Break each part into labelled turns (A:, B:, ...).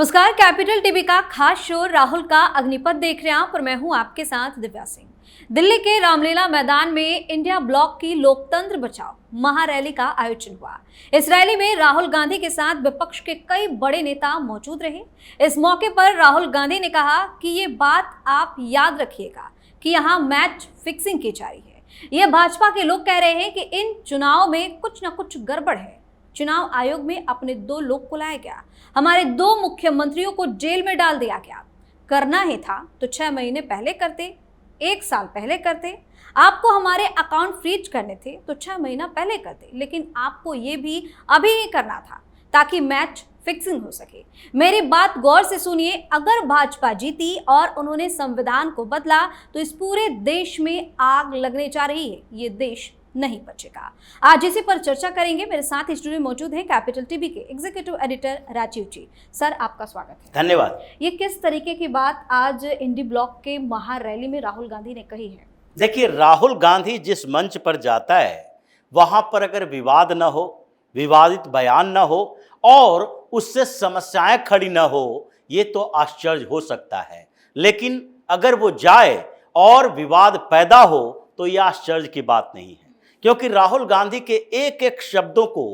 A: नमस्कार, capital TV का खास शो राहुल का अग्निपथ देख रहे हैं आप और मैं हूं आपके साथ दिव्या सिंह। दिल्ली के रामलीला मैदान में इंडिया ब्लॉक की लोकतंत्र बचाओ महारैली का आयोजन हुआ। इस रैली में राहुल गांधी के साथ विपक्ष के कई बड़े नेता मौजूद रहे। इस मौके पर राहुल गांधी ने कहा कि ये बात आप याद रखिएगा कि यहाँ मैच फिक्सिंग की जा रही है। ये भाजपा के लोग कह रहे हैं कि इन चुनाव में कुछ न कुछ गड़बड़ है। चुनाव आयोग में अपने 2 लोग को लाया गया, हमारे 2 मुख्यमंत्रियों को जेल में डाल दिया गया। करना ही था तो 6 महीने पहले करते, 1 साल पहले करते। आपको हमारे अकाउंट फ्रीज करने थे तो 6 महीना पहले करते, लेकिन आपको ये भी अभी ही करना था ताकि मैच फिक्सिंग हो सके। मेरी बात गौर से सुनिए, अगर भाजपा जीती और उन्होंने संविधान को बदला तो इस पूरे देश में आग लगने जा रही है। ये देश नहीं बचेगा। आज इसी पर चर्चा करेंगे। मेरे साथ इस स्टूडियो में मौजूद है कैपिटल टीवी के एग्जीक्यूटिव एडिटर राजीव जी। सर, आपका स्वागत है।
B: धन्यवाद।
A: ये किस तरीके की बात आज इंडी ब्लॉक के महारैली में राहुल गांधी ने कही है?
B: देखिए, राहुल गांधी जिस मंच पर जाता है वहां पर अगर विवाद न हो, विवादित बयान न हो और उससे समस्याएं खड़ी न हो, ये तो आश्चर्य हो सकता है। लेकिन अगर वो जाए और विवाद पैदा हो तो यह आश्चर्य की बात नहीं है, क्योंकि राहुल गांधी के एक एक शब्दों को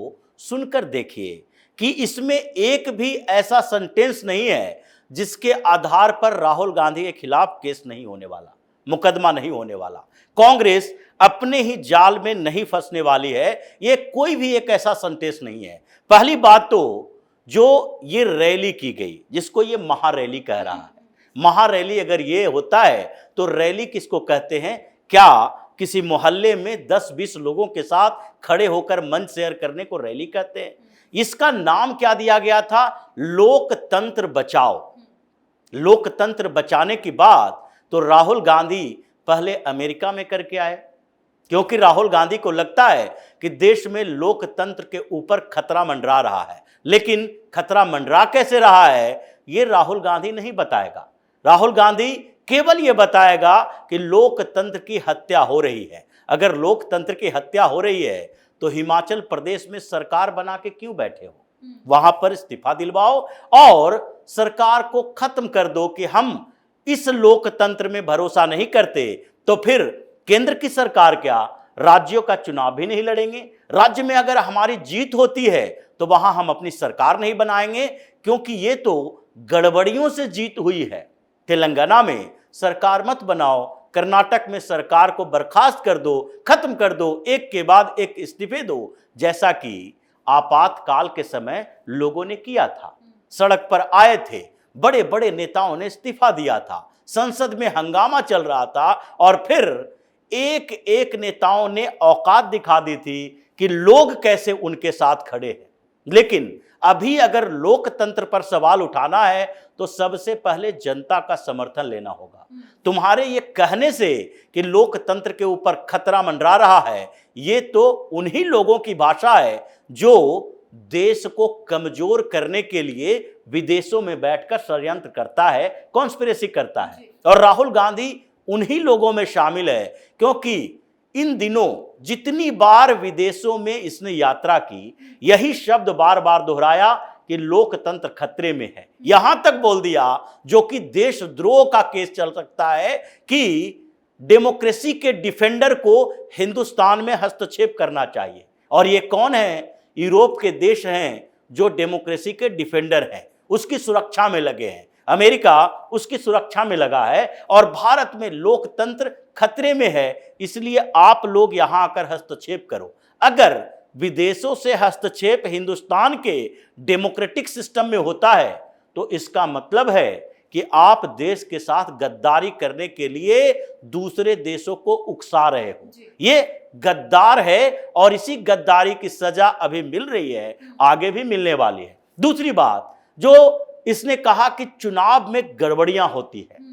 B: सुनकर देखिए कि इसमें एक भी ऐसा सेंटेंस नहीं है जिसके आधार पर राहुल गांधी के खिलाफ केस नहीं होने वाला, मुकदमा नहीं होने वाला। कांग्रेस अपने ही जाल में नहीं फंसने वाली है। ये कोई भी एक ऐसा सेंटेंस नहीं है। पहली बात तो जो ये रैली की गई, जिसको ये महारैली कह रहा है, महारैली अगर ये होता है तो रैली किसको कहते हैं? क्या किसी मोहल्ले में 10-20 लोगों के साथ खड़े होकर मंच शेयर करने को रैली कहते हैं? इसका नाम क्या दिया गया था? लोकतंत्र बचाओ। लोकतंत्र बचाने की बात तो राहुल गांधी पहले अमेरिका में करके आए, क्योंकि राहुल गांधी को लगता है कि देश में लोकतंत्र के ऊपर खतरा मंडरा रहा है। लेकिन खतरा मंडरा कैसे रहा है ये राहुल गांधी नहीं बताएगा। राहुल गांधी केवल ये बताएगा कि लोकतंत्र की हत्या हो रही है। अगर लोकतंत्र की हत्या हो रही है तो हिमाचल प्रदेश में सरकार बना के क्यों बैठे हो? वहां पर इस्तीफा दिलवाओ और सरकार को खत्म कर दो कि हम इस लोकतंत्र में भरोसा नहीं करते। तो फिर केंद्र की सरकार क्या, राज्यों का चुनाव भी नहीं लड़ेंगे? राज्य में अगर हमारी जीत होती है तो वहां हम अपनी सरकार नहीं बनाएंगे, क्योंकि ये तो गड़बड़ियों से जीत हुई है। तेलंगाना में सरकार मत बनाओ, कर्नाटक में सरकार को बर्खास्त कर दो, खत्म कर दो, एक के बाद एक इस्तीफे दो, जैसा कि आपातकाल के समय लोगों ने किया था। सड़क पर आए थे, बड़े बड़े नेताओं ने इस्तीफा दिया था, संसद में हंगामा चल रहा था और फिर एक एक नेताओं ने औकात दिखा दी थी कि लोग कैसे उनके साथ खड़े हैं। लेकिन अभी अगर लोकतंत्र पर सवाल उठाना है तो सबसे पहले जनता का समर्थन लेना होगा। तुम्हारे ये कहने से कि लोकतंत्र के ऊपर खतरा मंडरा रहा है, ये तो उन्हीं लोगों की भाषा है जो देश को कमजोर करने के लिए विदेशों में बैठकर षड्यंत्र करता है, कॉन्स्पिरेसी करता है। और राहुल गांधी उन्हीं लोगों में शामिल है, क्योंकि इन दिनों जितनी बार विदेशों में इसने यात्रा की, यही शब्द बार बार दोहराया कि लोकतंत्र खतरे में है। यहां तक बोल दिया, जो कि देशद्रोह का केस चल सकता है, कि डेमोक्रेसी के डिफेंडर को हिंदुस्तान में हस्तक्षेप करना चाहिए। और ये कौन है? यूरोप के देश हैं जो डेमोक्रेसी के डिफेंडर हैं, उसकी सुरक्षा में लगे हैं। अमेरिका उसकी सुरक्षा में लगा है और भारत में लोकतंत्र खतरे में है, इसलिए आप लोग यहां आकर हस्तक्षेप करो। अगर विदेशों से हस्तक्षेप हिंदुस्तान के डेमोक्रेटिक सिस्टम में होता है तो इसका मतलब है कि आप देश के साथ गद्दारी करने के लिए दूसरे देशों को उकसा रहे हो। ये गद्दार है और इसी गद्दारी की सजा अभी मिल रही है, आगे भी मिलने वाली है। दूसरी बात जो इसने कहा कि चुनाव में गड़बड़ियां होती है।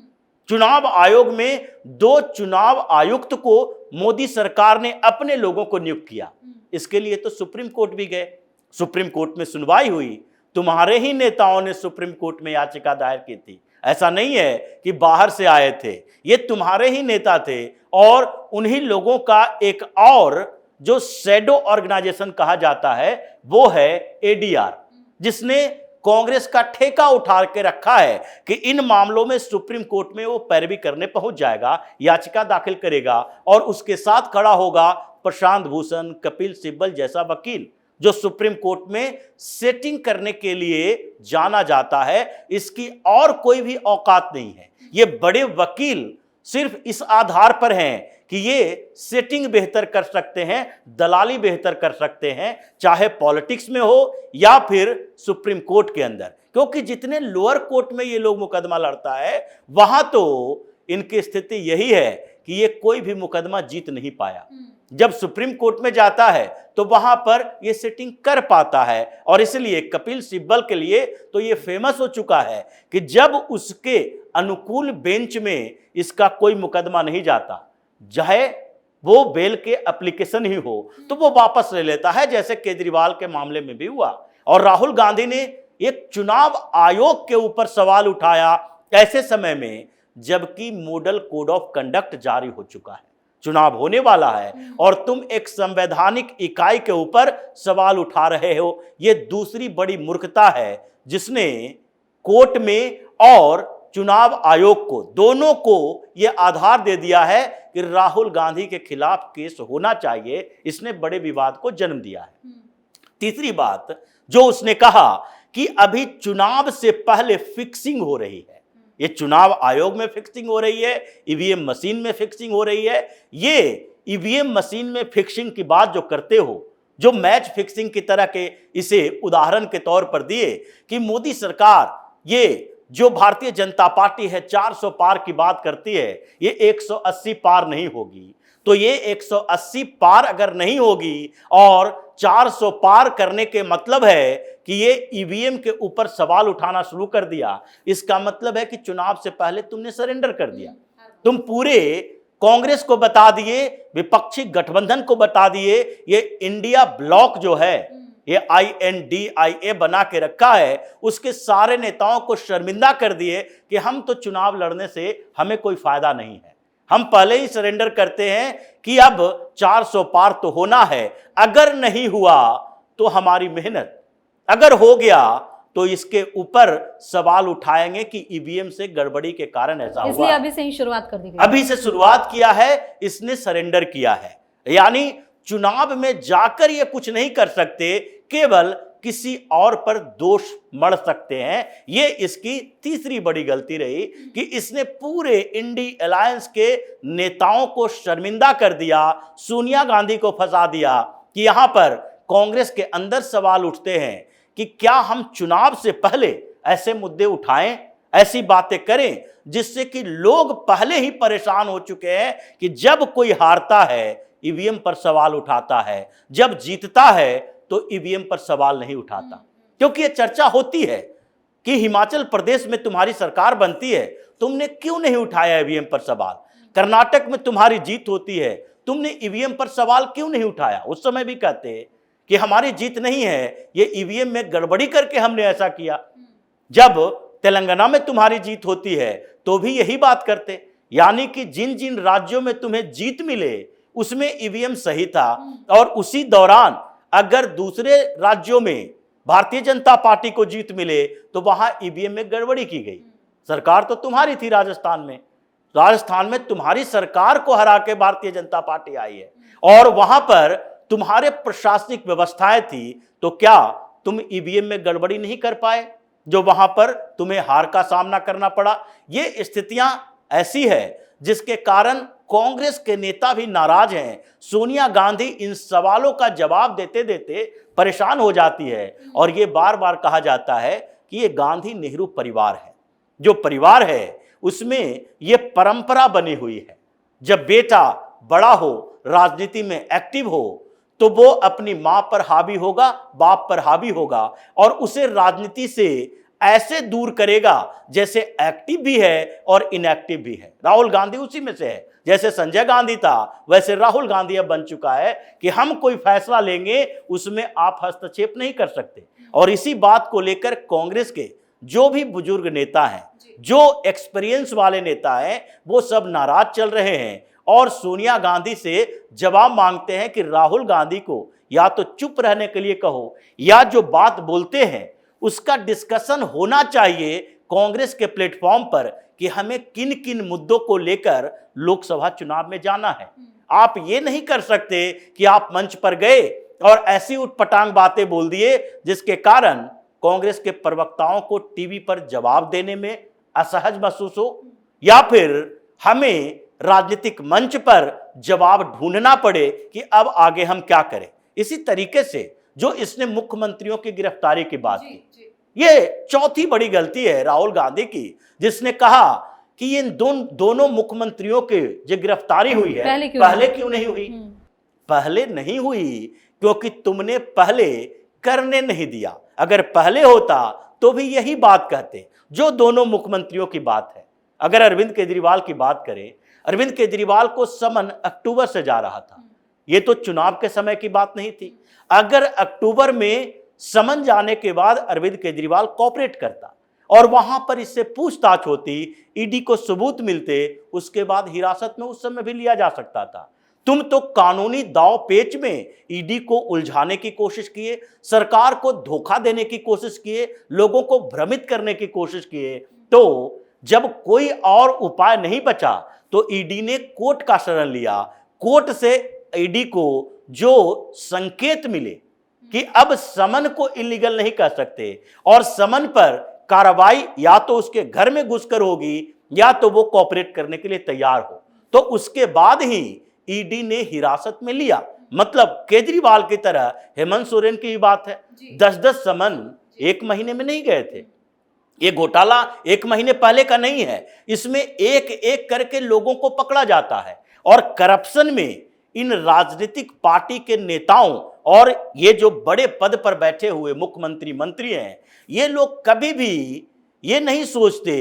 B: चुनाव आयोग में 2 चुनाव आयुक्त को मोदी सरकार ने अपने लोगों को नियुक्त किया। इसके लिए तो सुप्रीम कोर्ट भी गए, सुप्रीम कोर्ट में सुनवाई हुई। तुम्हारे ही नेताओं ने सुप्रीम कोर्ट में याचिका दायर की थी। ऐसा नहीं है कि बाहर से आए थे, ये तुम्हारे ही नेता थे। और उन्हीं लोगों का एक और जो शैडो ऑर्गेनाइजेशन कहा जाता है वो है एडीआर, जिसने कांग्रेस का ठेका उठा के रखा है कि इन मामलों में सुप्रीम कोर्ट में वो पैरवी करने पहुंच जाएगा, याचिका दाखिल करेगा और उसके साथ खड़ा होगा प्रशांत भूषण, कपिल सिब्बल जैसा वकील जो सुप्रीम कोर्ट में सेटिंग करने के लिए जाना जाता है। इसकी और कोई भी औकात नहीं है। ये बड़े वकील सिर्फ इस आधार पर हैं कि ये सेटिंग बेहतर कर सकते हैं, दलाली बेहतर कर सकते हैं, चाहे पॉलिटिक्स में हो या फिर सुप्रीम कोर्ट के अंदर, क्योंकि जितने लोअर कोर्ट में ये लोग मुकदमा लड़ता है वहां तो इनकी स्थिति यही है कि ये कोई भी मुकदमा जीत नहीं पाया। जब सुप्रीम कोर्ट में जाता है तो वहां पर ये सेटिंग कर पाता है। और इसलिए कपिल सिब्बल के लिए तो ये फेमस हो चुका है कि जब उसके अनुकूल बेंच में इसका कोई मुकदमा नहीं जाता, चाहे वो बेल के एप्लीकेशन ही हो, तो वो वापस ले लेता है, जैसे केजरीवाल के मामले में भी हुआ। और राहुल गांधी ने एक चुनाव आयोग के ऊपर सवाल उठाया ऐसे समय में जबकि मॉडल कोड ऑफ कंडक्ट जारी हो चुका है, चुनाव होने वाला है और तुम एक संवैधानिक इकाई के ऊपर सवाल उठा रहे हो। यह दूसरी बड़ी मूर्खता है जिसने कोर्ट में और चुनाव आयोग को, दोनों को यह आधार दे दिया है कि राहुल गांधी के खिलाफ केस होना चाहिए। इसने बड़े विवाद को जन्म दिया है। तीसरी बात जो उसने कहा कि अभी चुनाव से पहले फिक्सिंग हो रही है, ये चुनाव आयोग में फिक्सिंग हो रही है, ईवीएम मशीन में फिक्सिंग हो रही है। ये ईवीएम मशीन में फिक्सिंग की बात जो करते हो, जो मैच फिक्सिंग की तरह के इसे उदाहरण के तौर पर दिए कि मोदी सरकार, ये जो भारतीय जनता पार्टी है 400 पार की बात करती है, ये 180 पार नहीं होगी। तो ये 180 पार अगर नहीं होगी और 400 पार करने के मतलब है कि ये ईवीएम के ऊपर सवाल उठाना शुरू कर दिया, इसका मतलब है कि चुनाव से पहले तुमने सरेंडर कर दिया। तुम पूरे कांग्रेस को बता दिए, विपक्षी गठबंधन को बता दिए, ये इंडिया ब्लॉक जो है, ये INDIA बना के रखा है, उसके सारे नेताओं को शर्मिंदा कर दिए कि हम तो चुनाव लड़ने से हमें कोई फायदा नहीं है, हम पहले ही सरेंडर करते हैं कि अब 400 पार तो होना है, अगर नहीं हुआ तो हमारी मेहनत, अगर हो गया तो इसके ऊपर सवाल उठाएंगे कि ईवीएम से गड़बड़ी के कारण ऐसा हुआ।
A: इसलिए अभी से ही शुरुआत कर दी गई,
B: अभी से शुरुआत किया है, इसने सरेंडर किया है। यानी चुनाव में जाकर ये कुछ नहीं कर सकते, केवल किसी और पर दोष मढ़ सकते हैं। ये इसकी तीसरी बड़ी गलती रही कि इसने पूरे इंडी अलायंस के नेताओं को शर्मिंदा कर दिया, सोनिया गांधी को फंसा दिया कि यहां पर कांग्रेस के अंदर सवाल उठते हैं कि क्या हम चुनाव से पहले ऐसे मुद्दे उठाएं, ऐसी बातें करें जिससे कि लोग पहले ही परेशान हो चुके हैं कि जब कोई हारता है ईवीएम पर सवाल उठाता है, जब जीतता है तो ईवीएम पर सवाल नहीं उठाता। क्योंकि ये चर्चा होती है कि हिमाचल प्रदेश में तुम्हारी सरकार बनती है, तुमने क्यों नहीं उठाया ईवीएम पर सवाल? कर्नाटक में तुम्हारी जीत होती है, तुमने ईवीएम पर सवाल क्यों नहीं उठाया? उस समय भी कहते हैं कि हमारी जीत नहीं है, ये ईवीएम में गड़बड़ी करके हमने ऐसा किया। जब तेलंगाना में तुम्हारी जीत होती है तो भी यही बात करते। यानी कि जिन जिन राज्यों में तुम्हें जीत मिले उसमें ईवीएम सही था, और उसी दौरान अगर दूसरे राज्यों में भारतीय जनता पार्टी को जीत मिले तो वहां ईवीएम में गड़बड़ी की गई। सरकार तो तुम्हारी थी राजस्थान में तुम्हारी सरकार को हरा के भारतीय जनता पार्टी आई है और वहां पर तुम्हारे प्रशासनिक व्यवस्थाएं थी, तो क्या तुम ईवीएम में गड़बड़ी नहीं कर पाए जो वहां पर तुम्हें हार का सामना करना पड़ा? ये स्थितियां ऐसी है जिसके कारण कांग्रेस के नेता भी नाराज हैं। सोनिया गांधी इन सवालों का जवाब देते देते परेशान हो जाती है और ये बार बार कहा जाता है कि ये गांधी नेहरू परिवार है। जो परिवार है उसमें ये परंपरा बनी हुई है, जब बेटा बड़ा हो, राजनीति में एक्टिव हो, तो वो अपनी मां पर हावी होगा, बाप पर हावी होगा और उसे राजनीति से ऐसे दूर करेगा जैसे एक्टिव भी है और इनएक्टिव भी है। राहुल गांधी उसी में से है। जैसे संजय गांधी था वैसे राहुल गांधी अब बन चुका है कि हम कोई फैसला लेंगे उसमें आप हस्तक्षेप नहीं कर सकते। और इसी बात को लेकर कांग्रेस के जो भी बुजुर्ग नेता हैं, जो एक्सपीरियंस वाले नेता हैं, वो सब नाराज चल रहे हैं और सोनिया गांधी से जवाब मांगते हैं कि राहुल गांधी को या तो चुप रहने के लिए कहो या जो बात बोलते हैं उसका डिस्कशन होना चाहिए कांग्रेस के प्लेटफॉर्म पर कि हमें किन किन मुद्दों को लेकर लोकसभा चुनाव में जाना है। आप ये नहीं कर सकते कि आप मंच पर गए और ऐसी उटपटांग बातें बोल दिए जिसके कारण कांग्रेस के प्रवक्ताओं को टीवी पर जवाब देने में असहज महसूस हो, या फिर हमें राजनीतिक मंच पर जवाब ढूंढना पड़े कि अब आगे हम क्या करें। इसी तरीके से जो इसने मुख्यमंत्रियों की गिरफ्तारी की बात की, ये चौथी बड़ी गलती है राहुल गांधी की, जिसने कहा कि इन दोनों मुख्यमंत्रियों की जो गिरफ्तारी हुई है पहले क्यों नहीं हुई। पहले नहीं हुई क्योंकि तुमने पहले करने नहीं दिया। अगर पहले होता तो भी यही बात कहते। जो दोनों मुख्यमंत्रियों की बात है, अगर अरविंद केजरीवाल की बात करें, अरविंद केजरीवाल को समन अक्टूबर से जा रहा था, ये तो चुनाव के समय की बात नहीं थी। अगर अक्टूबर में समन जाने के बाद अरविंद केजरीवाल कोऑपरेट करता और वहां पर इससे पूछताछ होती, ईडी को सबूत मिलते, उसके बाद हिरासत में उस समय भी लिया जा सकता था। तुम तो कानूनी दांव पेच में ईडी को उलझाने की कोशिश किए, सरकार को धोखा देने की कोशिश किए, लोगों को भ्रमित करने की कोशिश किए। तो जब कोई और उपाय नहीं बचा तो ईडी ने कोर्ट का शरण लिया। कोर्ट से ईडी को जो संकेत मिले कि अब समन को इलीगल नहीं कर सकते और समन पर कार्रवाई या तो उसके घर में घुसकर होगी या तो वो कोऑपरेट करने के लिए तैयार हो, तो उसके बाद ही ईडी ने हिरासत में लिया। मतलब केजरीवाल की तरह हेमंत सोरेन की बात है, 10-10 समन एक महीने में नहीं गए थे। ये घोटाला एक महीने पहले का नहीं है, इसमें एक एक करके लोगों को पकड़ा जाता है। और करप्शन में इन राजनीतिक पार्टी के नेताओं और ये जो बड़े पद पर बैठे हुए मुख्यमंत्री मंत्री हैं, ये लोग कभी भी ये नहीं सोचते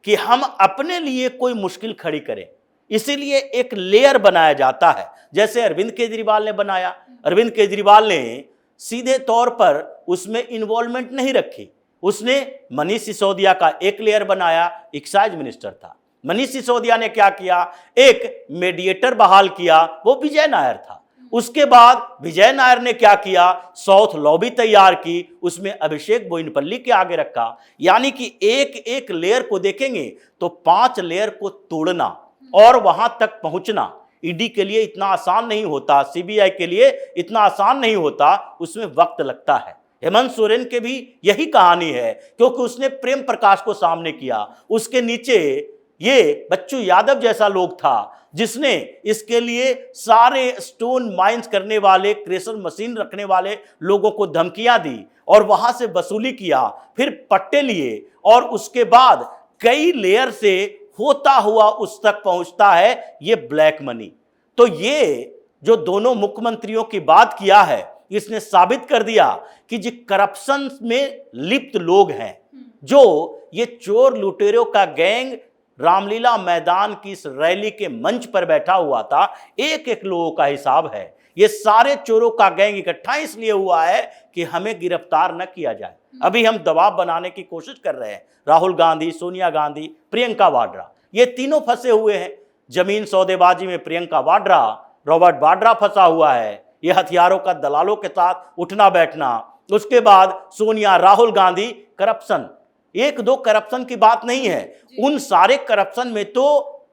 B: कि हम अपने लिए कोई मुश्किल खड़ी करें, इसीलिए एक लेयर बनाया जाता है। जैसे अरविंद केजरीवाल ने बनाया, अरविंद केजरीवाल ने सीधे तौर पर उसमें इन्वॉल्वमेंट नहीं रखी। उसने मनीष सिसोदिया का एक लेयर बनाया, एक्साइज मिनिस्टर था। मनीष सिसोदिया ने क्या किया, एक मीडिएटर बहाल किया, वो विजय नायर था। उसके बाद विजय नायर ने क्या किया, साउथ लॉबी तैयार की, उसमें अभिषेक बोइनपल्ली के आगे रखा। यानी कि एक एक लेयर को देखेंगे तो 5 लेयर को तोड़ना और वहां तक पहुंचना ईडी के लिए इतना आसान नहीं होता, सीबीआई के लिए इतना आसान नहीं होता, उसमें वक्त लगता है। हेमंत सोरेन के भी यही कहानी है, क्योंकि उसने प्रेम प्रकाश को सामने किया, उसके नीचे ये बच्चू यादव जैसा लोग था जिसने इसके लिए सारे स्टोन माइंस करने वाले, क्रेशर मशीन रखने वाले लोगों को धमकियां दी और वहां से वसूली किया, फिर पट्टे लिए और उसके बाद कई लेयर से होता हुआ उस तक पहुंचता है ये ब्लैक मनी। तो ये जो दोनों मुख्यमंत्रियों की बात किया है, इसने साबित कर दिया कि जो करप्शन में लिप्त लोग हैं, जो ये चोर लुटेरों का गैंग रामलीला मैदान की इस रैली के मंच पर बैठा हुआ था, एक एक लोगों का हिसाब है। ये सारे चोरों का गैंग इकट्ठा इसलिए हुआ है कि हमें गिरफ्तार न किया जाए। अभी हम दबाव बनाने की कोशिश कर रहे हैं। राहुल गांधी, सोनिया गांधी, प्रियंका वाड्रा, ये तीनों फंसे हुए हैं। जमीन सौदेबाजी में प्रियंका वाड्रा, रॉबर्ट वाड्रा फंसा हुआ है, ये हथियारों का दलालों के साथ उठना बैठना। उसके बाद सोनिया, राहुल गांधी, करप्शन। 1-2 करप्शन की बात नहीं है, उन सारे करप्शन में तो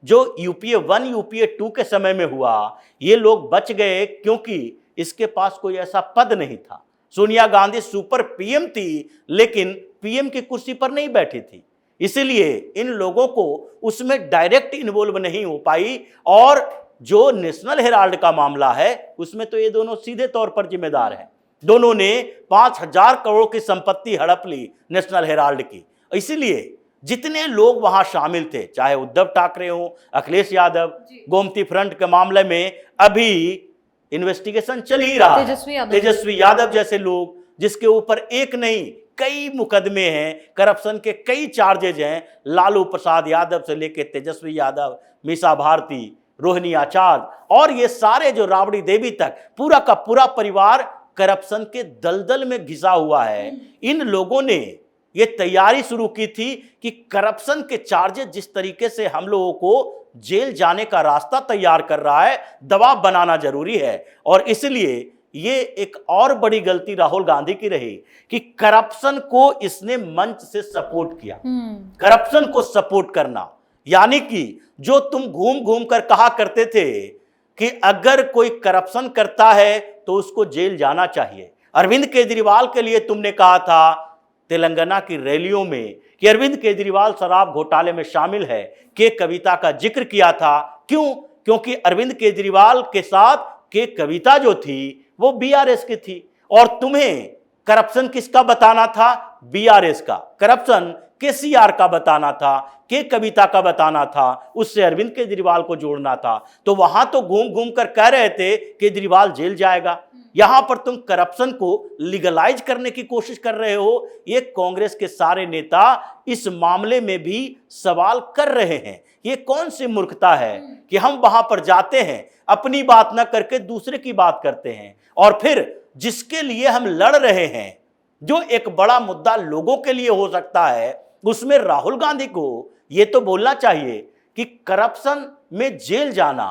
B: जो यूपीए 1, यूपीए 2 के समय में हुआ, ये लोग बच गए क्योंकि इसके पास कोई ऐसा पद नहीं था। सोनिया गांधी सुपर पीएम थी, लेकिन पीएम की कुर्सी पर नहीं बैठी थी, इसलिए इन लोगों को उसमें डायरेक्ट इन्वॉल्व नहीं हो पाई। और जो नेशनल हेराल्ड का मामला है, उसमें तो ये दोनों सीधे तौर पर जिम्मेदार हैं। दोनों ने 5000 करोड़ की संपत्ति हड़प ली नेशनल हेराल्ड की। इसीलिए जितने लोग वहां शामिल थे, चाहे उद्धव ठाकरे हो, अखिलेश यादव, गोमती फ्रंट के मामले में अभी इन्वेस्टिगेशन चल ही रहा है। तेजस्वी यादव जैसे लोग, जिसके ऊपर एक नहीं कई मुकदमे हैं, करप्शन के कई चार्जेज हैं। लालू प्रसाद यादव से लेकर तेजस्वी यादव, मीसा भारती, रोहिणी आचार्य और ये सारे जो राबड़ी देवी तक, पूरा का पूरा परिवार करप्शन के दलदल में घिसा हुआ है। इन लोगों ने ये तैयारी शुरू की थी कि करप्शन के चार्जेस जिस तरीके से हम लोगों को जेल जाने का रास्ता तैयार कर रहा है, दबाव बनाना जरूरी है। और इसलिए ये एक और बड़ी गलती राहुल गांधी की रही कि करप्शन को इसने मंच से सपोर्ट किया। करप्शन को सपोर्ट करना यानी कि जो तुम घूम घूम कर कहा करते थे कि अगर कोई करप्शन करता है तो उसको जेल जाना चाहिए। अरविंद केजरीवाल के लिए तुमने कहा था तेलंगाना की रैलियों में कि अरविंद केजरीवाल शराब घोटाले में शामिल है, के कविता का जिक्र किया था। क्यों? क्योंकि अरविंद केजरीवाल के साथ के कविता जो थी वो बीआरएस की थी और तुम्हें करप्शन किसका बताना था? बीआरएस का। करप्शन केसीआर का बताना था, के कविता का बताना था, उससे अरविंद केजरीवाल को जोड़ना था। तो वहां तो घूम घूम कर कह रहे थे केजरीवाल जेल जाएगा, यहां पर तुम करप्शन को लीगलाइज करने की कोशिश कर रहे हो। ये कांग्रेस के सारे नेता इस मामले में भी सवाल कर रहे हैं। ये कौन सी मूर्खता है कि हम वहां पर जाते हैं, अपनी बात न करके दूसरे की बात करते हैं, और फिर जिसके लिए हम लड़ रहे हैं, जो एक बड़ा मुद्दा लोगों के लिए हो सकता है, उसमें राहुल गांधी को यह तो बोलना चाहिए कि करप्शन में जेल जाना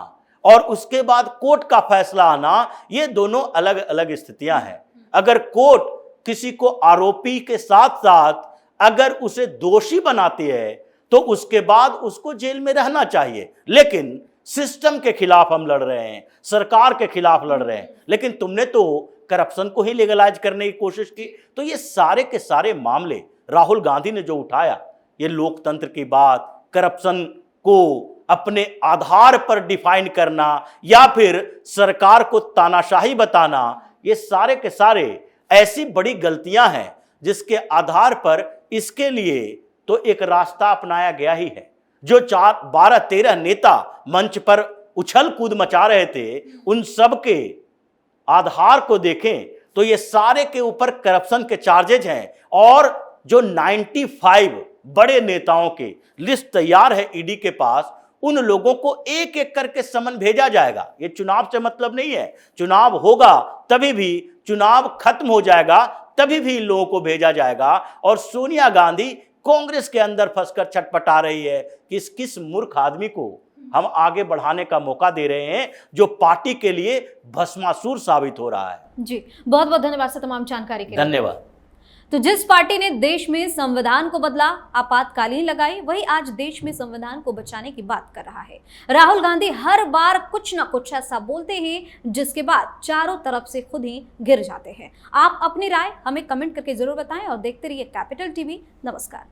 B: और उसके बाद कोर्ट का फैसला आना, ये दोनों अलग अलग स्थितियां हैं। अगर कोर्ट किसी को आरोपी के साथ साथ अगर उसे दोषी बनाती है तो उसके बाद उसको जेल में रहना चाहिए। लेकिन सिस्टम के खिलाफ हम लड़ रहे हैं, सरकार के खिलाफ लड़ रहे हैं, लेकिन तुमने तो करप्शन को ही लीगलाइज करने की कोशिश की। तो ये सारे के सारे मामले राहुल गांधी ने जो उठाया, ये लोकतंत्र की बात, करप्शन को अपने आधार पर डिफाइन करना या फिर सरकार को तानाशाही बताना, ये सारे के सारे ऐसी बड़ी गलतियां हैं जिसके आधार पर इसके लिए तो एक रास्ता अपनाया गया ही है। जो 12-13 नेता मंच पर उछल कूद मचा रहे थे, उन सब के आधार को देखें तो ये सारे के ऊपर करप्शन के चार्जेज हैं और जो 95 बड़े नेताओं की लिस्ट तैयार है ईडी के पास, उन लोगों को एक एक करके समन भेजा जाएगा। ये चुनाव से मतलब नहीं है, चुनाव होगा तभी भी, चुनाव खत्म हो जाएगा तभी भी इन लोगों को भेजा जाएगा। और सोनिया गांधी कांग्रेस के अंदर फंसकर छटपटा रही है कि किस मूर्ख आदमी को हम आगे बढ़ाने का मौका दे रहे हैं जो पार्टी के लिए भस्मासुर साबित हो रहा है।
A: जी, बहुत बहुत धन्यवाद सर तमाम जानकारी के लिए।
B: धन्यवाद।
A: तो जिस पार्टी ने देश में संविधान को बदला, आपातकालीन लगाई, वही आज देश में संविधान को बचाने की बात कर रहा है। राहुल गांधी हर बार कुछ ना कुछ ऐसा बोलते हैं जिसके बाद चारों तरफ से खुद ही गिर जाते हैं। आप अपनी राय हमें कमेंट करके जरूर बताएं और देखते रहिए कैपिटल टीवी। नमस्कार।